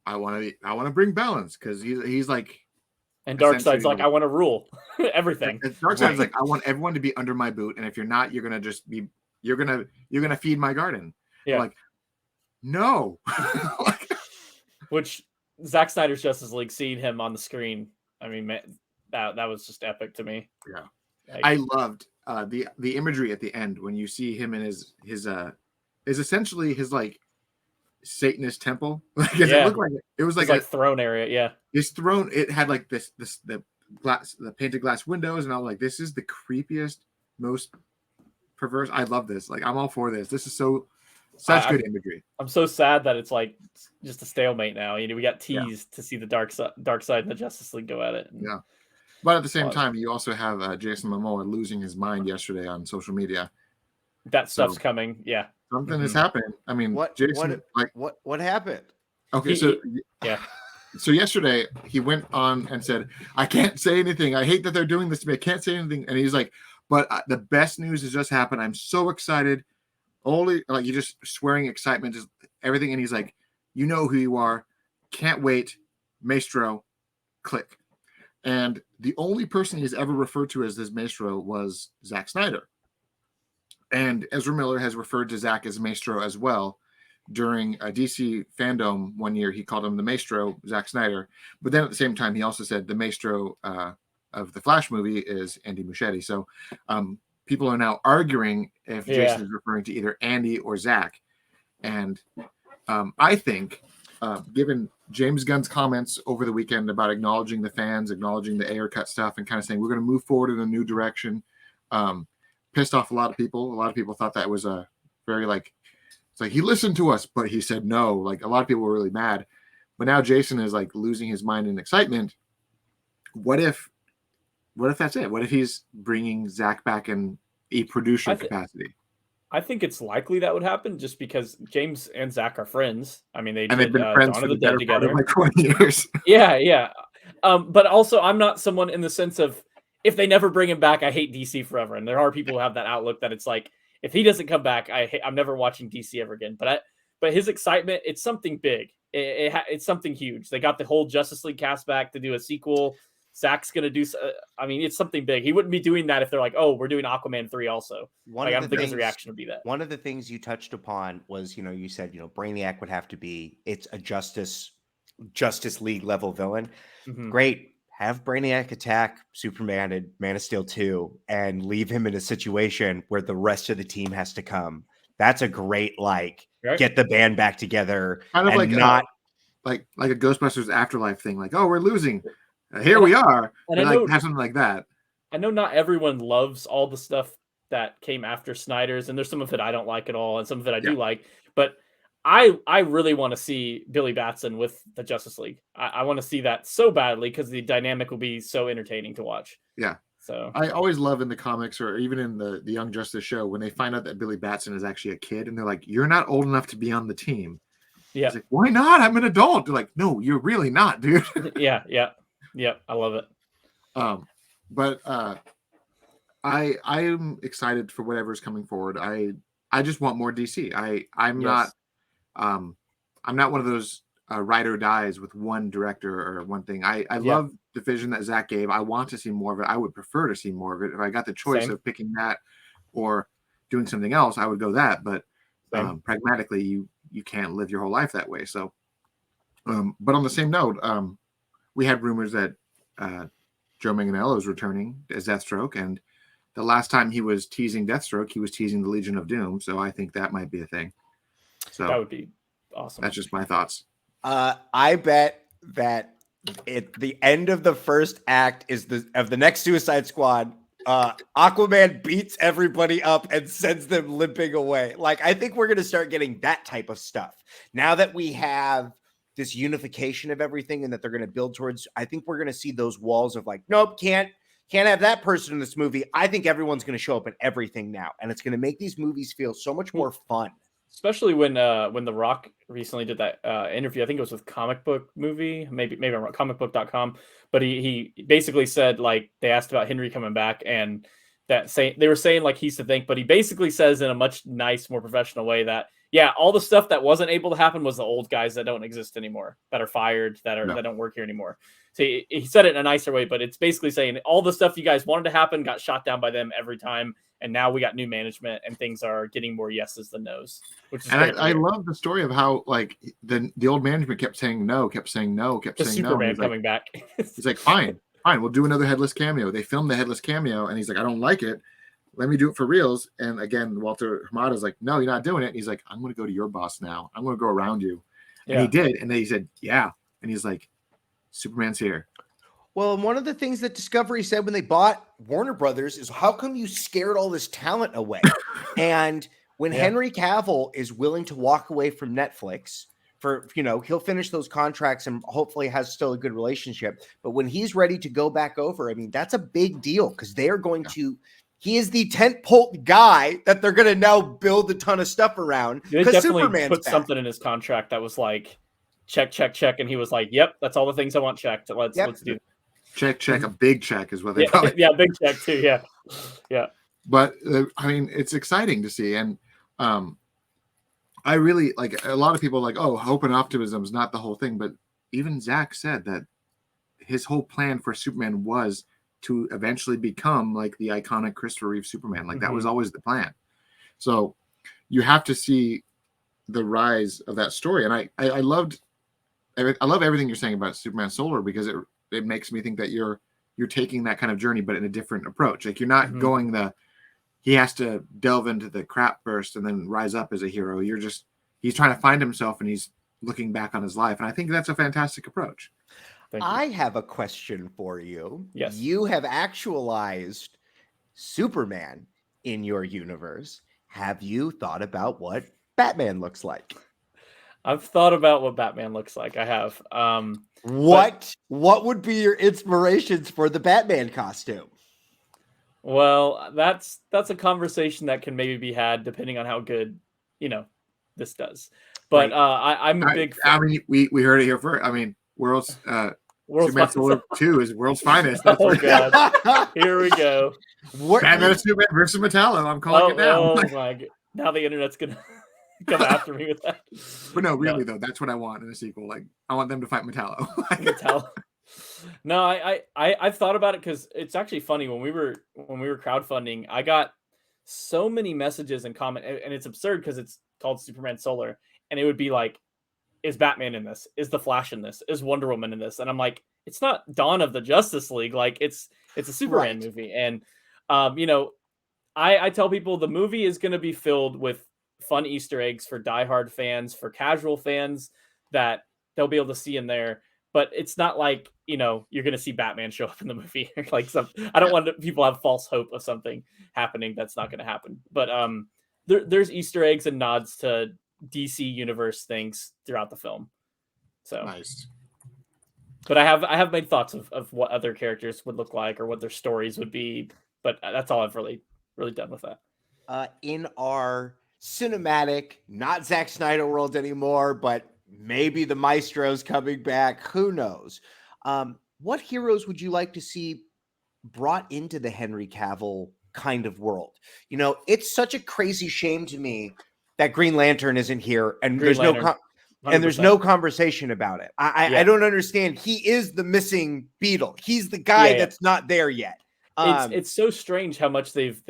A: I want to bring balance because he's like.
B: And Darkseid's like, I want to rule everything.
A: Darkseid's like, I want everyone to be under my boot, and if you're not, you're gonna just be, you're gonna feed my garden. Yeah. I'm like, no.
B: Which Zack Snyder's Justice League, seeing him on the screen, I mean, man, that was just epic to me.
A: Yeah, like, I loved the imagery at the end when you see him in his essentially his like Satanist temple. Because it looked like it was like
B: a throne area. Yeah,
A: his throne. It had like the painted glass windows, and I was like, this is the creepiest, most perverse. I love this. Like, I'm all for this. This is such good imagery.
B: I'm so sad that it's like just a stalemate now. We got teased to see the dark side and the Justice League go at it.
A: Yeah, but at the same time, you also have Jason Momoa losing his mind yesterday on social media.
B: That stuff's coming. Yeah,
A: something is happening. I mean, Jason,
C: what happened?
A: Okay, so yesterday he went on and said, "I can't say anything. I hate that they're doing this to me. I can't say anything." And he's like, "But the best news has just happened. I'm so excited." Only like you just swearing excitement, just everything. And he's like, "You know who you are. Can't wait, Maestro." Click. And the only person he's ever referred to as this Maestro was Zack Snyder. And Ezra Miller has referred to Zack as Maestro as well. During a DC fandom one year, he called him the Maestro, Zack Snyder. But then at the same time, he also said the Maestro of the Flash movie is Andy Muschietti. So people are now arguing if Jason is referring to either Andy or Zack. And I think, given James Gunn's comments over the weekend about acknowledging the fans, acknowledging the Ayer cut stuff, and kind of saying we're going to move forward in a new direction, pissed off a lot of people. A lot of people thought that was a very it's like he listened to us, but he said no. Like a lot of people were really mad. But now Jason is like losing his mind in excitement. What if that's it? What if he's bringing Zack back in a producer capacity?
B: I think it's likely that would happen just because James and Zack are friends. I mean, they've
A: been friends for the Dead together like 20 years.
B: Yeah. But also, I'm not someone in the sense of if they never bring him back, I hate DC forever. And there are people who have that outlook that it's like, if he doesn't come back, I'm never watching DC ever again. But his excitement, it's something big. It's something huge. They got the whole Justice League cast back to do a sequel. Zack's going to do, it's something big. He wouldn't be doing that if they're like, oh, we're doing Aquaman 3 also. I don't think his reaction would be that.
C: One of the things you touched upon was, you said, Brainiac would have to be, it's a Justice League level villain. Mm-hmm. Great. Have Brainiac attack Superman and Man of Steel 2 and leave him in a situation where the rest of the team has to come. That's a great, get the band back together.
A: Kind of like a Ghostbusters Afterlife thing. Like, oh, we're losing. Here we are. And have something like that.
B: I know not everyone loves all the stuff that came after Snyder's, and there's some of it I don't like at all, and some of it I do like. But I really want to see Billy Batson with the Justice League. I want to see that so badly because the dynamic will be so entertaining to watch.
A: Yeah.
B: So
A: I always love in the comics or even in the Young Justice show when they find out that Billy Batson is actually a kid and they're like, you're not old enough to be on the team.
B: Yeah.
A: It's like, why not? I'm an adult. They're like, no, you're really not, dude.
B: Yeah. I love it.
A: But I am excited for whatever's coming forward. I just want more DC. I'm not one of those ride or dies with one director or one thing. I love the vision that Zack gave. I want to see more of it. I would prefer to see more of it. If I got the choice of picking that or doing something else, I would go that. But pragmatically, you can't live your whole life that way. So, but on the same note, we had rumors that Joe Manganiello is returning as Deathstroke, and the last time he was teasing Deathstroke, he was teasing the Legion of Doom. So I think that might be a thing. So
B: that would be awesome.
A: That's just my thoughts.
C: I bet that at the end of the first act of the next Suicide Squad, Aquaman beats everybody up and sends them limping away. I think we're going to start getting that type of stuff now that we have this unification of everything and that they're going to build towards. I think we're going to see those walls of nope, can't have that person in this movie. I think everyone's going to show up in everything now, and it's going to make these movies feel so much more fun.
B: Especially when The Rock recently did that interview. I think it was with Comic Book Movie, maybe I'm wrong, comicbook.com. But he basically said they asked about Henry coming back, and they were saying he's to thank, but he basically says in a much more professional way that all the stuff that wasn't able to happen was the old guys that don't exist anymore, that are fired, that don't work here anymore. So he said it in a nicer way, but it's basically saying all the stuff you guys wanted to happen got shot down by them every time. And now we got new management and things are getting more yeses than nos, which is
A: great. I love the story of how the old management kept saying no, kept saying no.
B: Superman coming back.
A: He's like, fine, we'll do another headless cameo. They filmed the headless cameo and he's like, I don't like it. let me do it for reals. And again, Walter Hamada's like, no, you're not doing it. And he's like, I'm going to go to your boss now. I'm going to go around you. And he did. And then he said, yeah. And he's like, Superman's here.
C: Well, and one of the things that Discovery said when they bought Warner Brothers is, how come you scared all this talent away? And when Henry Cavill is willing to walk away from Netflix for, he'll finish those contracts and hopefully has still a good relationship. But when he's ready to go back over, I mean, that's a big deal because they are going to, he is the tentpole guy that they're going to now build a ton of stuff around.
B: They definitely put something in his contract that was like, check. And he was like, yep, that's all the things I want checked. Let's do it.
A: Check, a big check is what they call it.
B: Yeah, big check too. Yeah.
A: But I mean, it's exciting to see, and I really like. A lot of people are like, oh, hope and optimism is not the whole thing, but even Zach said that his whole plan for Superman was to eventually become like the iconic Christopher Reeve Superman. Like that was always the plan. So you have to see the rise of that story, and I love everything you're saying about Superman Solar because it makes me think that you're taking that kind of journey, but in a different approach. Like you're not going he has to delve into the crap first and then rise up as a hero. He's trying to find himself and he's looking back on his life. And I think that's a fantastic approach.
C: I have a question for you.
B: Yes.
C: You have actualized Superman in your universe. Have you thought about what Batman looks like?
B: I've thought about what Batman looks like. I have.
C: What would be your inspirations for the Batman costume?
B: Well, that's a conversation that can maybe be had depending on how good, this does. But I'm a big fan.
A: I mean, we heard it here first. I mean, World's Superman Solar 2 is world's finest. That's
B: God. Here we go.
A: Batman and Superman versus Metallo. I'm calling it now.
B: Oh my God. Now the internet's gonna come after me with that.
A: But no, really though, that's what I want in a sequel. Like I want them to fight Metallo.
B: Metallo. No, I've thought about it because it's actually funny when we were crowdfunding, I got so many messages and comments, and it's absurd because it's called Superman Solar, and it would be like, is Batman in this? Is the Flash in this? Is Wonder Woman in this? And I'm like, it's not Dawn of the Justice League, like it's a Superman movie, and I tell people the movie is going to be filled with fun Easter eggs for diehard fans, for casual fans that they'll be able to see in there. But it's not like, you're going to see Batman show up in the movie. Like I don't want people to have false hope of something happening that's not going to happen. But there's Easter eggs and nods to DC universe things throughout the film. So
A: nice.
B: But I have made thoughts of what other characters would look like or what their stories would be. But that's all I've really done with that.
C: In our cinematic, not Zack Snyder world anymore, but maybe the Maestro's coming back. Who knows? What heroes would you like to see brought into the Henry Cavill kind of world? It's such a crazy shame to me that Green Lantern isn't here, and there's no conversation about it. I don't understand. He is the missing Beetle. He's the guy that's not there yet.
B: It's so strange how much they've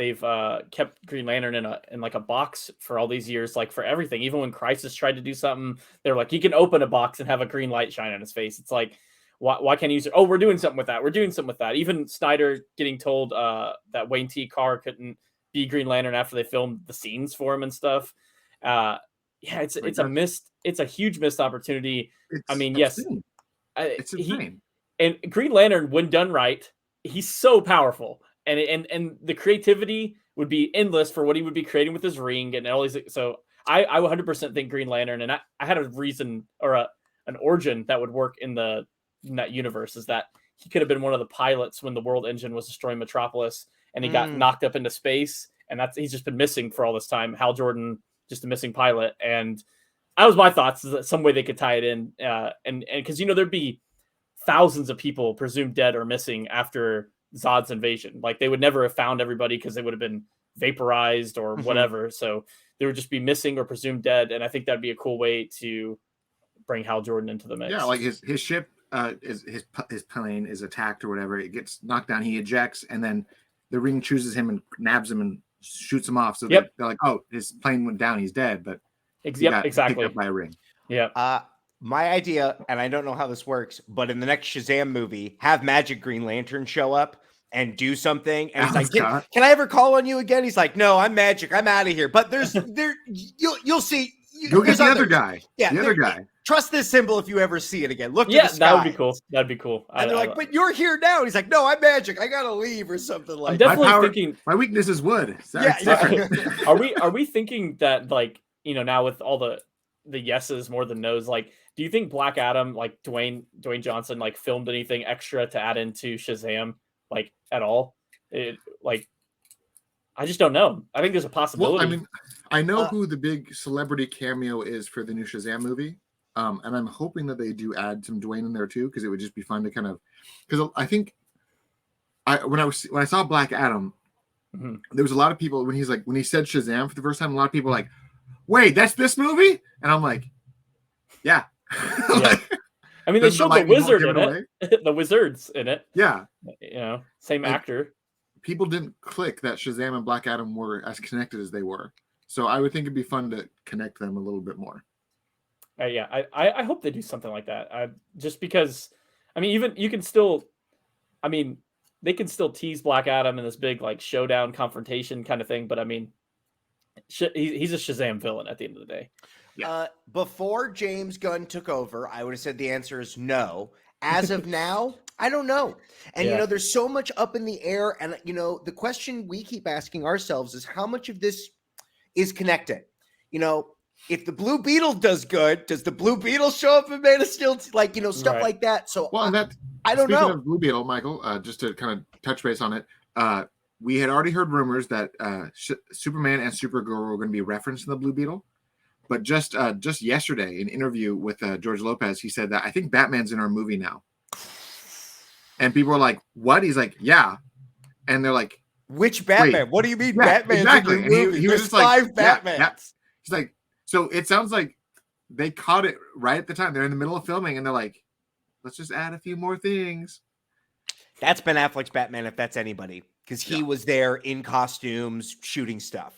B: kept Green Lantern in like a box for all these years, like for everything. Even when Crisis tried to do something, they're like, you can open a box and have a green light shine on his face. It's like, why can't you use it? Oh, we're doing something with that. We're doing something with that. Even Snyder getting told that Wayne T. Carr couldn't be Green Lantern after they filmed the scenes for him and stuff. It's a huge missed opportunity. It's insane. And Green Lantern, when done right, he's so powerful, and the creativity would be endless for what he would be creating with his ring and all these. So I 100% think Green Lantern, and I had a reason or an origin that would work in that universe, is that he could have been one of the pilots when the World Engine was destroying Metropolis, and he got knocked up into space, and he's just been missing for all this time. Hal Jordan, just a missing pilot, and that was my thoughts, is that some way they could tie it in, and because there'd be thousands of people presumed dead or missing after Zod's invasion. Like they would never have found everybody because they would have been vaporized or whatever. So they would just be missing or presumed dead. And I think that'd be a cool way to bring Hal Jordan into the mix.
A: Yeah, like his ship, his plane is attacked or whatever. It gets knocked down. He ejects, and then the ring chooses him and nabs him and shoots him off. So they're like, oh, his plane went down. He's dead. But
B: exactly,
A: picked up by a ring.
B: Yeah.
C: My idea, and I don't know how this works, but in the next Shazam movie, have Magic Green Lantern show up and do something. And he's
A: Alan
C: like,
A: Scott.
C: can I ever call on you again? He's like, no, I'm Magic. I'm out of here. But you'll see.
A: Go get the other guy.
C: Yeah,
A: the other guy.
C: Trust this symbol if you ever see it again. Look to the sky.
B: That would be cool. That'd be cool.
C: And they're like, but you're here now. And he's like, no, I'm Magic. I gotta leave or something like
B: I'm definitely thinking
A: my weakness is wood. So
C: yeah.
B: Are we thinking that, like, you know, now with all the yeses more than nos, like, do you think Black Adam, like Dwayne Johnson, like filmed anything extra to add into Shazam, like, at all? I just don't know. I think there's a possibility.
A: Well, I mean, I know who the big celebrity cameo is for the new Shazam movie. And I'm hoping that they do add some Dwayne in there too, because it would just be fun to kind of, because I think when I saw Black Adam, there was a lot of people when he said Shazam for the first time, a lot of people were like, wait, that's this movie? And I'm like, yeah.
B: I mean, they showed the wizard in it. The wizard's in it.
A: Yeah.
B: You know, same actor.
A: People didn't click that Shazam and Black Adam were as connected as they were. So I would think it'd be fun to connect them a little bit more.
B: Yeah, I hope they do something like that. Just because, I mean, even you can still, I mean, they can still tease Black Adam in this big like showdown confrontation kind of thing. But I mean, he's a Shazam villain at the end of the day.
C: Yeah. Before James Gunn took over, I would have said the answer is no. As of now, I don't know. And, you know, there's so much up in the air. And, you know, the question we keep asking ourselves is how much of this is connected? You know, if the Blue Beetle does good, does the Blue Beetle show up in Man of Steel? Like, you know, stuff like that. So,
A: well, and
C: I don't know.
A: Speaking of Blue Beetle, Michael, just to kind of touch base on it, we had already heard rumors that Superman and Supergirl were going to be referenced in the Blue Beetle. But just yesterday, an interview with George Lopez, he said that I think Batman's in our movie now. And people were like, what? He's like, yeah. And they're like,
C: which Batman? Wait, what do you mean Batman's
A: exactly.
C: in the movie? He was just like, 5 Batmans. Yeah.
A: He's like, so it sounds like they caught it right at the time. They're in the middle of filming and they're like, let's just add a few more things.
C: That's Ben Affleck's Batman, if that's anybody, because he was there in costumes shooting stuff.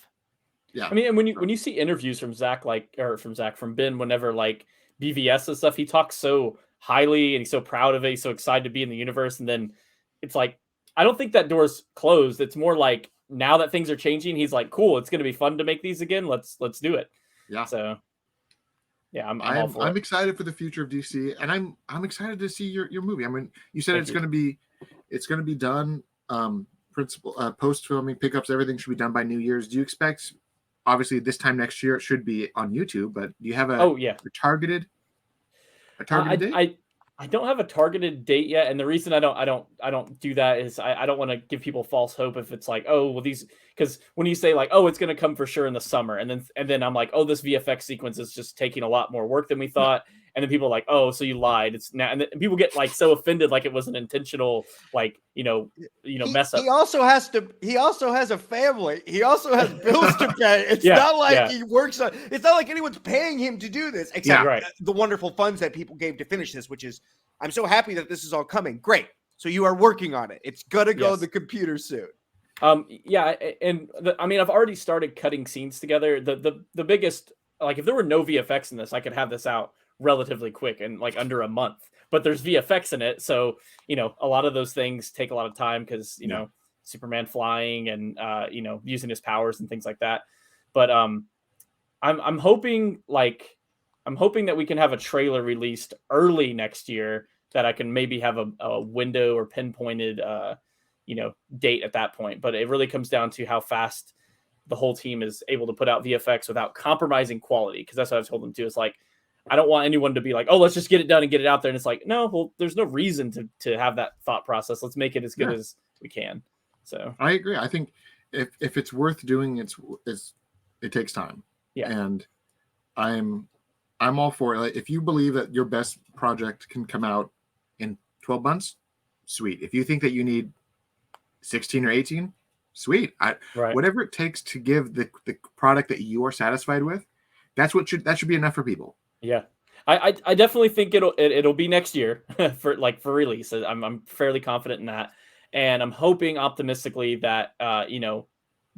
B: Yeah, I mean, and when you see interviews from from Ben, whenever like BVS and stuff, he talks so highly and he's so proud of it. He's so excited to be in the universe, and then it's like I don't think that door's closed. It's more like now that things are changing, he's like, cool, it's going to be fun to make these again. Let's do it.
A: Yeah.
B: So yeah, I'm all for it.
A: I'm excited for the future of DC, and I'm excited to see your movie. I mean, you said it's going to be done. Post filming, pickups, everything should be done by New Year's. Do you expect? Obviously, this time next year it should be on YouTube. But do you have a targeted date?
B: I don't have a targeted date yet, and the reason I don't do that is I don't want to give people false hope if it's like, oh well, these, because when you say like, oh, it's going to come for sure in the summer, and then I'm like, oh, this VFX sequence is just taking a lot more work than we thought. And then people are like, oh, so you lied. It's now, and then people get like so offended, like it was an intentional, like, mess up.
C: He also has a family. He also has bills to pay. It's not like he works on, it's not like anyone's paying him to do this, except the wonderful funds that people gave to finish this, which is, I'm so happy that this is all coming. Great. So you are working on it. It's gonna go in the computer soon.
B: I mean, I've already started cutting scenes together. The biggest, like, if there were no VFX in this, I could have this out relatively quick and like under a month, but there's VFX in it, so a lot of those things take a lot of time because Superman flying and using his powers and things like that. But I'm hoping that we can have a trailer released early next year that I can maybe have a window or pinpointed date at that point. But it really comes down to how fast the whole team is able to put out VFX without compromising quality, because that's what I've told them too. It's like, I don't want anyone to be like, oh, let's just get it done and get it out there. And it's like, no, well, there's no reason to have that thought process. Let's make it as good as we can. So
A: I agree. I think if it's worth doing, it takes time.
B: Yeah.
A: And I'm all for it. Like, if you believe that your best project can come out in 12 months, sweet. If you think that you need 16 or 18, sweet. Whatever it takes to give the product that you are satisfied with, that should be enough for people.
B: Yeah, I definitely think it'll be next year for release. I'm fairly confident in that, and I'm hoping optimistically that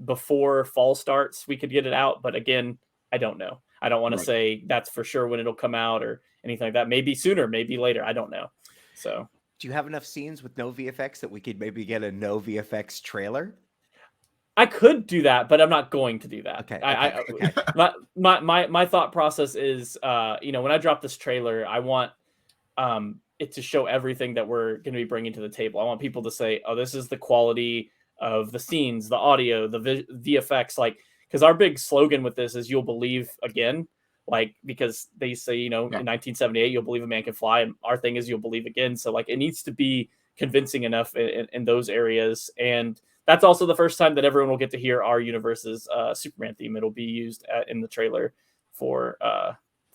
B: before fall starts we could get it out. But again, I don't know. I don't want to say that's for sure when it'll come out or anything like that. Maybe sooner, maybe later. I don't know. So
C: Do you have enough scenes with no VFX that we could maybe get a no VFX trailer?
B: I could do that, but I'm not going to do that.
C: Okay.
B: My thought process is, when I drop this trailer, I want it to show everything that we're going to be bringing to the table. I want people to say, "Oh, this is the quality of the scenes, the audio, the VFX." Like, because our big slogan with this is "You'll believe again." Like, because they say, in 1978, you'll believe a man can fly, and our thing is you'll believe again. So, like, it needs to be convincing enough in those areas, and that's also the first time that everyone will get to hear our universe's Superman theme. It'll be used in the trailer for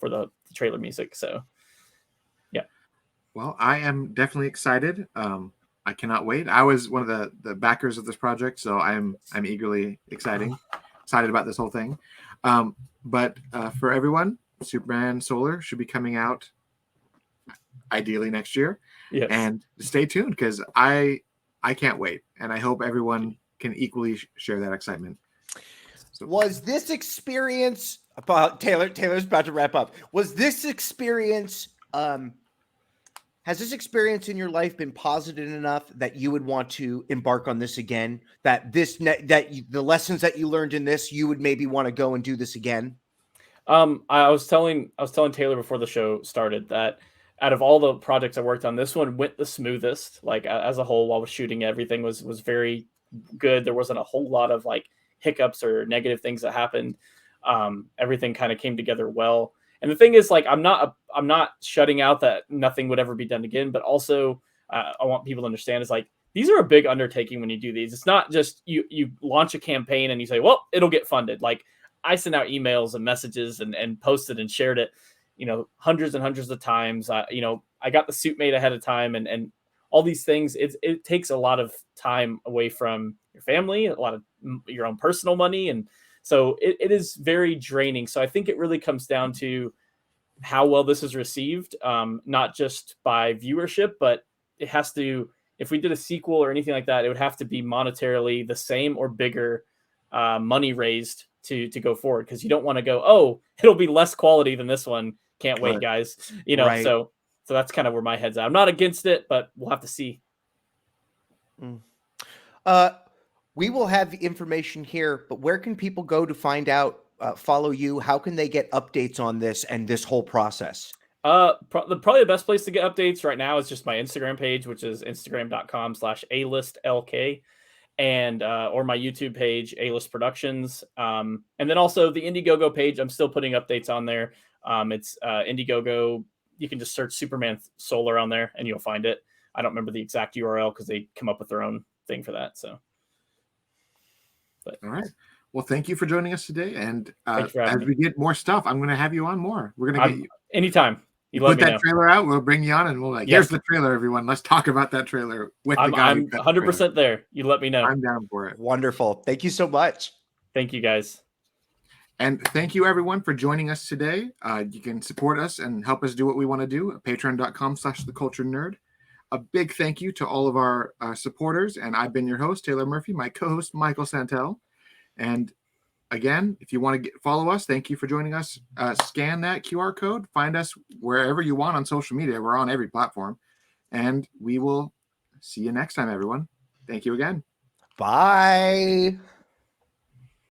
B: the trailer music. So, yeah.
A: Well, I am definitely excited. I cannot wait. I was one of the backers of this project, so I'm eagerly excited about this whole thing. But for everyone, Superman Solar should be coming out ideally next year.
B: Yes.
A: And stay tuned, because I can't wait, and I hope everyone can equally share that excitement.
C: So, was this experience about Taylor's about to wrap up? Was this experience has this experience in your life been positive enough that you would want to embark on this again? That the lessons that you learned in this, you would maybe want to go and do this again?
B: I was telling Taylor before the show started that out of all the projects I worked on, this one went the smoothest. Like, as a whole, while I was shooting, everything was very good. There wasn't a whole lot of like hiccups or negative things that happened. Everything kind of came together well. And the thing is, like, I'm not shutting out that nothing would ever be done again, but also I want people to understand is like, these are a big undertaking when you do these. It's not just you launch a campaign and you say, well, it'll get funded. Like, I sent out emails and messages and posted and shared it, hundreds and hundreds of times. I got the suit made ahead of time and all these things. It takes a lot of time away from your family, a lot of your own personal money. And so it is very draining. So I think it really comes down to how well this is received, not just by viewership, but it has to, if we did a sequel or anything like that, it would have to be monetarily the same or bigger money raised to go forward. Because you don't want to go, oh, it'll be less quality than this one. Can't wait, guys.
C: Right.
B: So that's kind of where my head's at. I'm not against it, but we'll have to see.
C: We will have information here, but where can people go to find out, follow you? How can they get updates on this and this whole process?
B: Probably the best place to get updates right now is just my Instagram page, which is instagram.com/AListLK, and or my YouTube page, AListProductions. And then also the Indiegogo page. I'm still putting updates on there. It's Indiegogo. You can just search Superman Solar on there and you'll find it. I don't remember the exact URL because they come up with their own thing for that. So,
A: all right. Well, thank you for joining us today. And as
B: me.
A: we get more stuff, I'm going to have you on more. We're going to get you
B: anytime. You
A: put that trailer out. We'll bring you on, and we'll here's the trailer, everyone. Let's talk about that trailer with the guy.
B: I'm 100% there. You let me know.
A: I'm down for it.
C: Wonderful. Thank you so much.
B: Thank you, guys.
A: And thank you, everyone, for joining us today. You can support us and help us do what we want to do at patreon.com/theculturenerd. A big thank you to all of our supporters. And I've been your host, Taylor Murphy, my co-host, Michael Santel. And again, if you want to follow us, thank you for joining us. Scan that QR code. Find us wherever you want on social media. We're on every platform. And we will see you next time, everyone. Thank you again.
C: Bye.